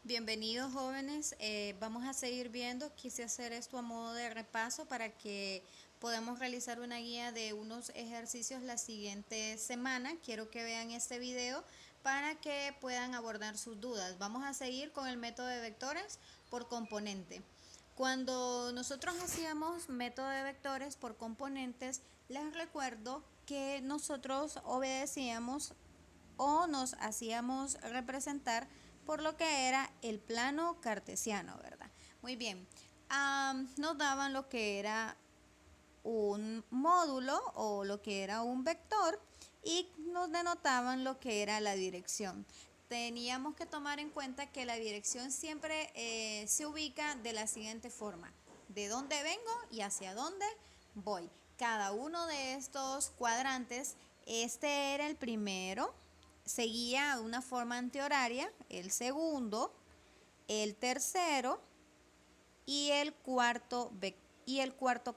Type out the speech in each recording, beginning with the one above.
Bienvenidos jóvenes, vamos a seguir viendo, quise hacer esto a modo de repaso para que podamos realizar una guía de unos ejercicios la siguiente semana. Quiero que vean este video para que puedan abordar sus dudas. Vamos a seguir con el método de vectores por componente. Cuando nosotros hacíamos método de vectores por componentes, les recuerdo que nosotros obedecíamos o nos hacíamos representar por lo que era el plano cartesiano, ¿verdad? Muy bien, nos daban lo que era un módulo o lo que era un vector y nos denotaban lo que era la dirección. Teníamos que tomar en cuenta que la dirección siempre se ubica de la siguiente forma: de dónde vengo y hacia dónde voy. Cada uno de estos cuadrantes, este era el primero, seguía una forma antihoraria, el segundo, el tercero y el cuarto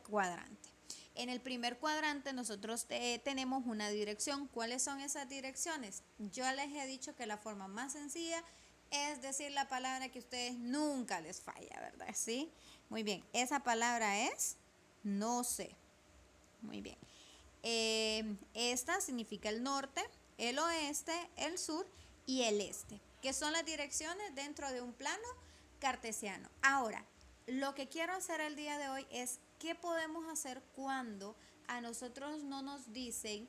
cuadrante. En el primer cuadrante nosotros tenemos una dirección. ¿Cuáles son esas direcciones? Yo les he dicho que la forma más sencilla es decir la palabra que a ustedes nunca les falla, ¿verdad? ¿Sí? Muy bien, esa palabra es no sé. Muy bien. Esta significa el norte, el oeste, el sur y el este, que son las direcciones dentro de un plano cartesiano. Ahora, lo que quiero hacer el día de hoy es qué podemos hacer cuando a nosotros no nos dicen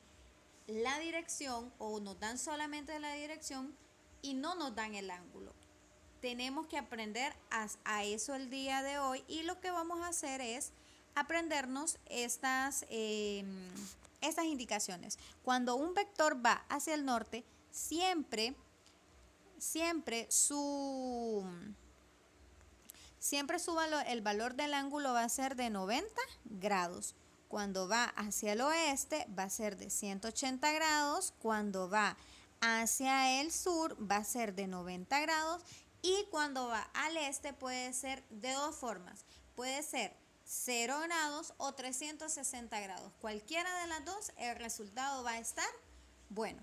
la dirección o nos dan solamente la dirección y no nos dan el ángulo. Tenemos que aprender a eso el día de hoy y lo que vamos a hacer es aprendernos estas indicaciones. Cuando un vector va hacia el norte, siempre, siempre su, siempre su valor, el valor del ángulo va a ser de 90 grados. Cuando va hacia el oeste va a ser de 180 grados. Cuando va hacia el sur va a ser de 90 grados. Y cuando va al este puede ser de dos formas. Puede ser 0 grados o 360 grados. Cualquiera de las dos, el resultado va a estar bueno.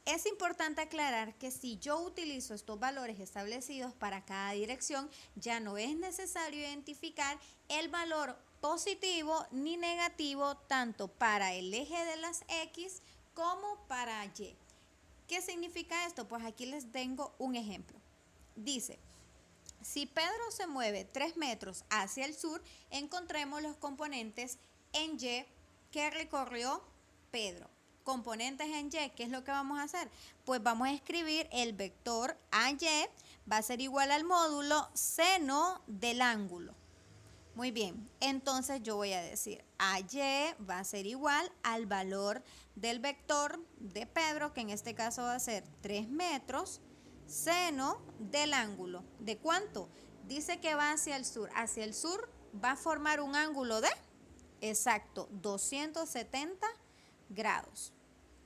Es importante aclarar que si yo utilizo estos valores establecidos para cada dirección, ya no es necesario identificar el valor positivo ni negativo tanto para el eje de las X como para Y. ¿Qué significa esto? Pues aquí les tengo un ejemplo. Dice, si Pedro se mueve 3 metros hacia el sur, encontremos los componentes en Y que recorrió Pedro. Componentes en Y, ¿qué es lo que vamos a hacer? Pues vamos a escribir el vector AY, va a ser igual al módulo seno del ángulo. Muy bien, entonces yo voy a decir AY va a ser igual al valor del vector de Pedro, que en este caso va a ser 3 metros, seno del ángulo. ¿De cuánto? Dice que va hacia el sur. Hacia el sur va a formar un ángulo de, exacto, 270 grados.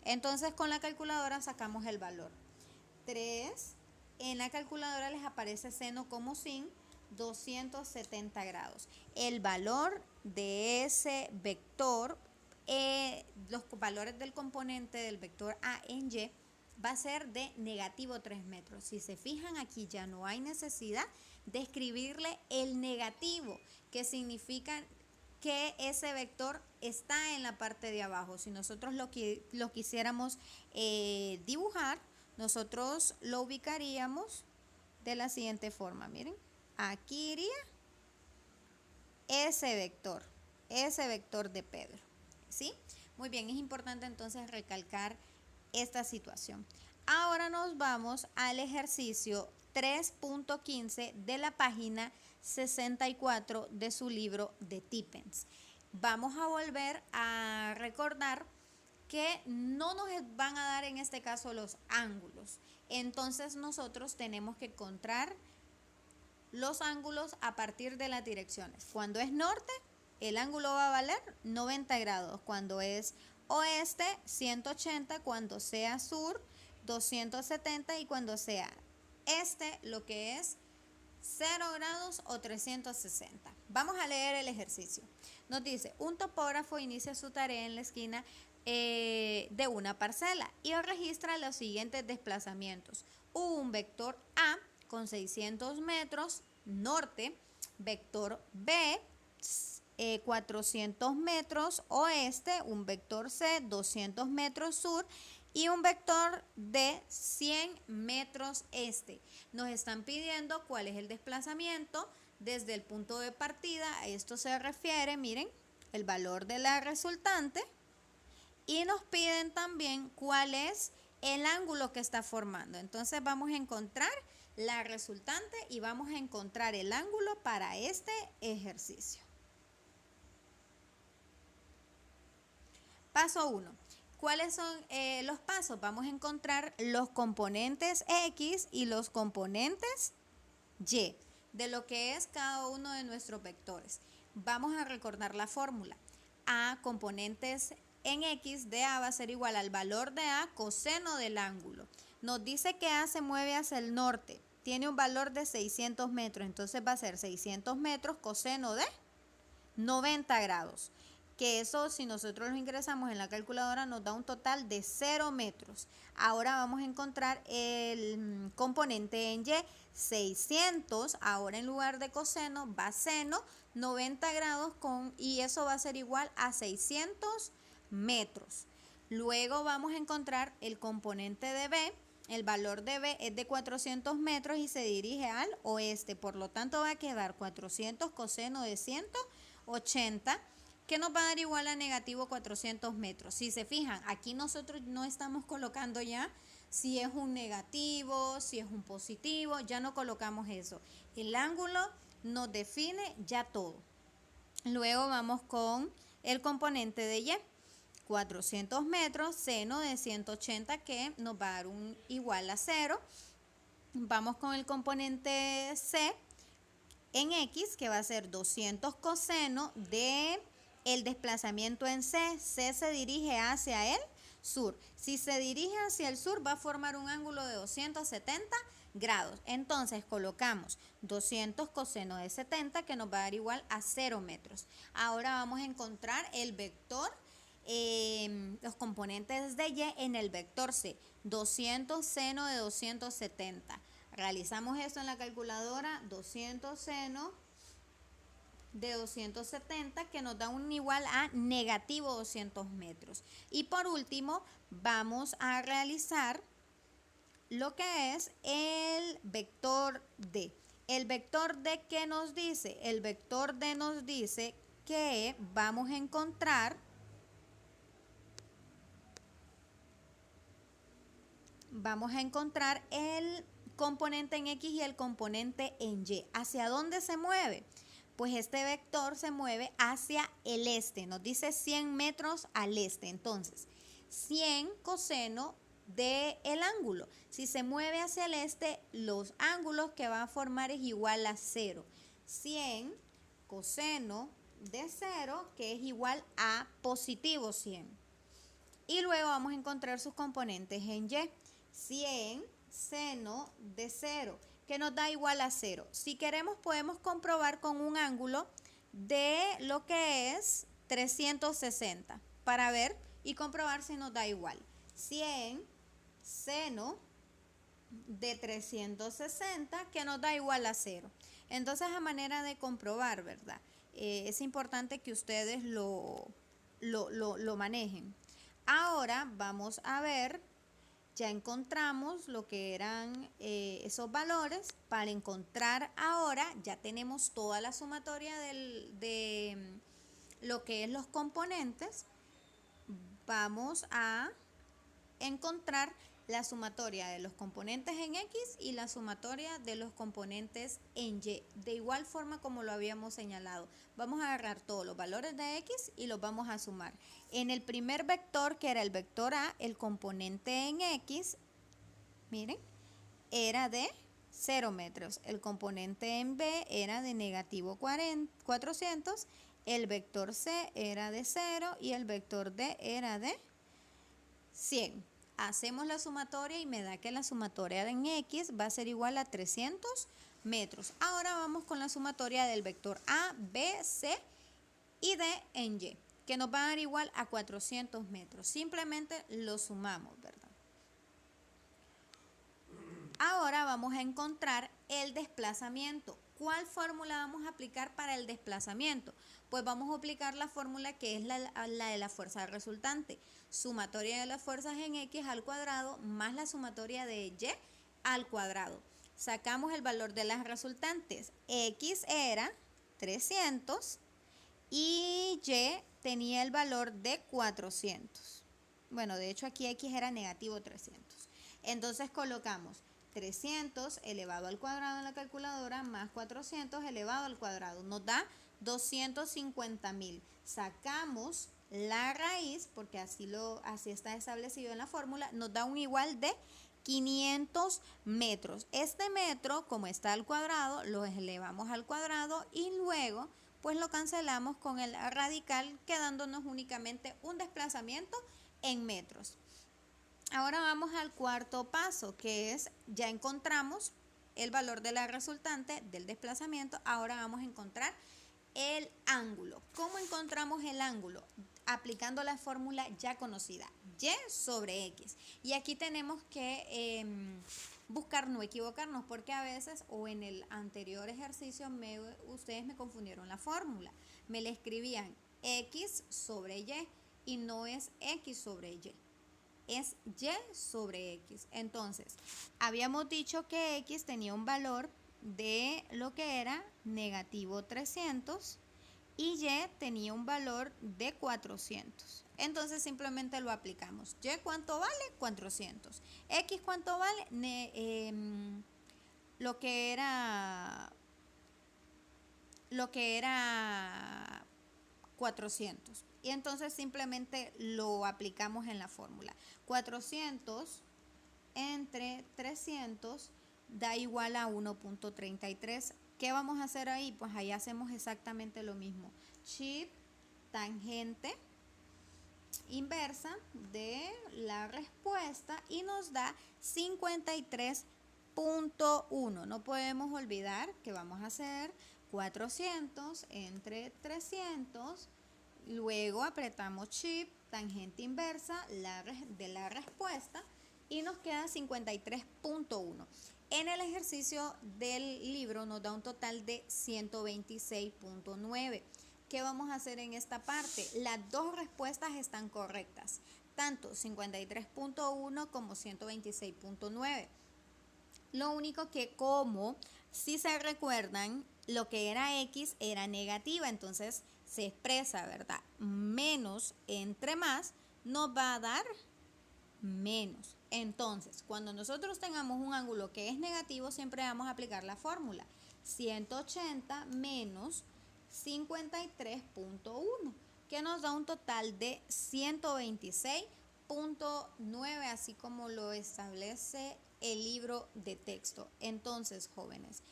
Entonces con la calculadora sacamos el valor. 3, en la calculadora les aparece seno como sin 270 grados. El valor de ese vector, los valores del componente del vector A en Y va a ser de negativo 3 metros. Si se fijan, aquí ya no hay necesidad de escribirle el negativo, que significa que ese vector está en la parte de abajo. Si nosotros lo quisiéramos dibujar, nosotros lo ubicaríamos de la siguiente forma. Miren, aquí iría ese vector de Pedro. ¿Sí? Muy bien, es importante entonces recalcar esta situación. Ahora nos vamos al ejercicio 3.15 de la página 64 de su libro de Tippens. Vamos a volver a recordar que no nos van a dar en este caso los ángulos. Entonces nosotros tenemos que encontrar los ángulos a partir de las direcciones. Cuando es norte, el ángulo va a valer 90 grados. Cuando es oeste, 180. Cuando sea sur, 270. Y cuando sea este, lo que es 0 grados o 360. Vamos a leer el ejercicio. Nos dice, un topógrafo inicia su tarea en la esquina de una parcela y registra los siguientes desplazamientos. Un vector A con 600 metros norte, vector B, 400 metros oeste, un vector C, 200 metros sur y un vector D, 100 metros este. Nos están pidiendo cuál es el desplazamiento desde el punto de partida. A esto se refiere, miren, el valor de la resultante. Y nos piden también cuál es el ángulo que está formando. Entonces vamos a encontrar la resultante y vamos a encontrar el ángulo para este ejercicio. Paso 1. ¿Cuáles son los pasos? Vamos a encontrar los componentes X y los componentes Y de lo que es cada uno de nuestros vectores. Vamos a recordar la fórmula. A componentes en X de A va a ser igual al valor de A coseno del ángulo. Nos dice que A se mueve hacia el norte. Tiene un valor de 600 metros. Entonces va a ser 600 metros coseno de 90 grados. Que eso, si nosotros lo ingresamos en la calculadora, nos da un total de 0 metros. Ahora vamos a encontrar el componente en Y, 600, ahora en lugar de coseno va seno, 90 grados y eso va a ser igual a 600 metros. Luego vamos a encontrar el componente de B. El valor de B es de 400 metros y se dirige al oeste. Por lo tanto va a quedar 400 coseno de 180, que nos va a dar igual a negativo 400 metros. Si se fijan, aquí nosotros no estamos colocando ya si es un negativo, si es un positivo, ya no colocamos eso. El ángulo nos define ya todo. Luego vamos con el componente de Y. 400 metros, seno de 180 que nos va a dar un igual a 0. Vamos con el componente C en X, que va a ser 200 coseno de el desplazamiento en C. C se dirige hacia el sur. Si se dirige hacia el sur va a formar un ángulo de 270 grados. Entonces colocamos 200 coseno de 70 que nos va a dar igual a 0 metros. Ahora vamos a encontrar el vector, los componentes de Y en el vector C. 200 seno de 270. Realizamos esto en la calculadora, 200 seno de 270 que nos da un igual a negativo 200 metros. Y por último vamos a realizar lo que es el vector D. El vector D, ¿qué nos dice? El vector D nos dice que vamos a encontrar el componente en X y el componente en Y. ¿Hacia dónde se mueve? Pues este vector se mueve hacia el este. Nos dice 100 metros al este. Entonces, 100 coseno del ángulo. Si se mueve hacia el este, los ángulos que va a formar es igual a 0. 100 coseno de 0, que es igual a positivo 100. Y luego vamos a encontrar sus componentes en Y. 100 seno de 0, que nos da igual a 0. Si queremos podemos comprobar con un ángulo de lo que es 360 para ver y comprobar si nos da igual. 100 seno de 360 que nos da igual a 0. Entonces, a manera de comprobar, ¿verdad? Es importante que ustedes lo manejen. Ahora vamos a ver. Ya encontramos lo que eran esos valores. Para encontrar ahora, ya tenemos toda la sumatoria de lo que es los componentes. Vamos a encontrar la sumatoria de los componentes en X y la sumatoria de los componentes en Y. De igual forma como lo habíamos señalado. Vamos a agarrar todos los valores de X y los vamos a sumar. En el primer vector, que era el vector A, el componente en X, miren, era de 0 metros. El componente en B era de negativo 400. El vector C era de 0 y el vector D era de 100. Hacemos la sumatoria y me da que la sumatoria en X va a ser igual a 300 metros. Ahora vamos con la sumatoria del vector A, B, C y D en Y, que nos va a dar igual a 400 metros. Simplemente lo sumamos, ¿verdad? Ahora vamos vamos a encontrar el desplazamiento. ¿Cuál fórmula vamos a aplicar para el desplazamiento? Pues vamos a aplicar la fórmula que es la de la fuerza resultante. Sumatoria de las fuerzas en X al cuadrado más la sumatoria de Y al cuadrado. Sacamos el valor de las resultantes. X era 300 y Y tenía el valor de 400. Bueno, de hecho aquí X era negativo 300. Entonces colocamos 300 elevado al cuadrado en la calculadora más 400 elevado al cuadrado. Nos da 250.000. Sacamos la raíz, porque así está establecido en la fórmula, nos da un igual de 500 metros. Este metro, como está al cuadrado, lo elevamos al cuadrado y luego pues lo cancelamos con el radical, quedándonos únicamente un desplazamiento en metros. Ahora vamos al cuarto paso, que es, ya encontramos el valor de la resultante del desplazamiento, ahora vamos a encontrar el ángulo. ¿Cómo encontramos el ángulo? Aplicando la fórmula ya conocida, Y sobre X. Y aquí tenemos que buscar no equivocarnos, porque a veces, o en el anterior ejercicio, ustedes me confundieron la fórmula. Me le escribían X sobre y no es X sobre Y. Es Y sobre X. Entonces, habíamos dicho que X tenía un valor de lo que era negativo 300 y Y tenía un valor de 400. Entonces simplemente lo aplicamos. Y cuánto vale, 400. X cuánto vale, lo que era 400. Y entonces simplemente lo aplicamos en la fórmula. 400 entre 300 da igual a 1.33. ¿Qué vamos a hacer ahí? Pues ahí hacemos exactamente lo mismo. Chip, tangente inversa de la respuesta y nos da 53.1. No podemos olvidar que vamos a hacer 400 entre 300. Luego apretamos chip, tangente inversa de la respuesta y nos queda 53.1. En el ejercicio del libro nos da un total de 126.9. ¿Qué vamos a hacer en esta parte? Las dos respuestas están correctas, tanto 53.1 como 126.9. Lo único que, como si se recuerdan, lo que era X era negativa, entonces se expresa, ¿verdad? Menos entre más nos va a dar menos. Entonces, cuando nosotros tengamos un ángulo que es negativo, siempre vamos a aplicar la fórmula 180 menos 53.1, que nos da un total de 126.9, así como lo establece el libro de texto. Entonces, jóvenes,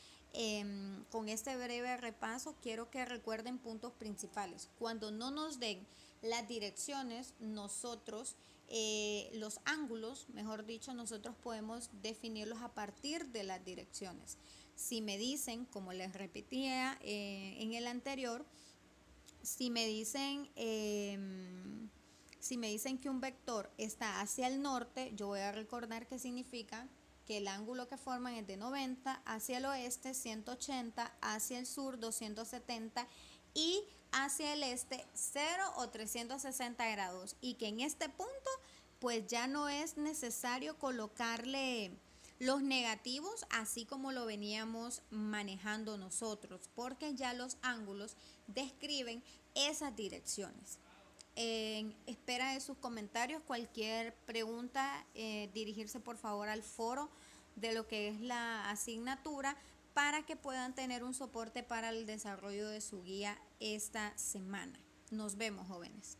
con este breve repaso quiero que recuerden puntos principales. Cuando no nos den las direcciones, nosotros los ángulos, mejor dicho, nosotros podemos definirlos a partir de las direcciones. Si me dicen, como les repetía en el anterior, si me dicen que un vector está hacia el norte, yo voy a recordar que significa que el ángulo que forman es de 90, hacia el oeste 180, hacia el sur 270 y hacia el este 0 o 360 grados, y que en este punto pues ya no es necesario colocarle los negativos así como lo veníamos manejando nosotros, porque ya los ángulos describen esas direcciones. En espera de sus comentarios, cualquier pregunta, dirigirse por favor al foro de lo que es la asignatura para que puedan tener un soporte para el desarrollo de su guía esta semana. Nos vemos, jóvenes.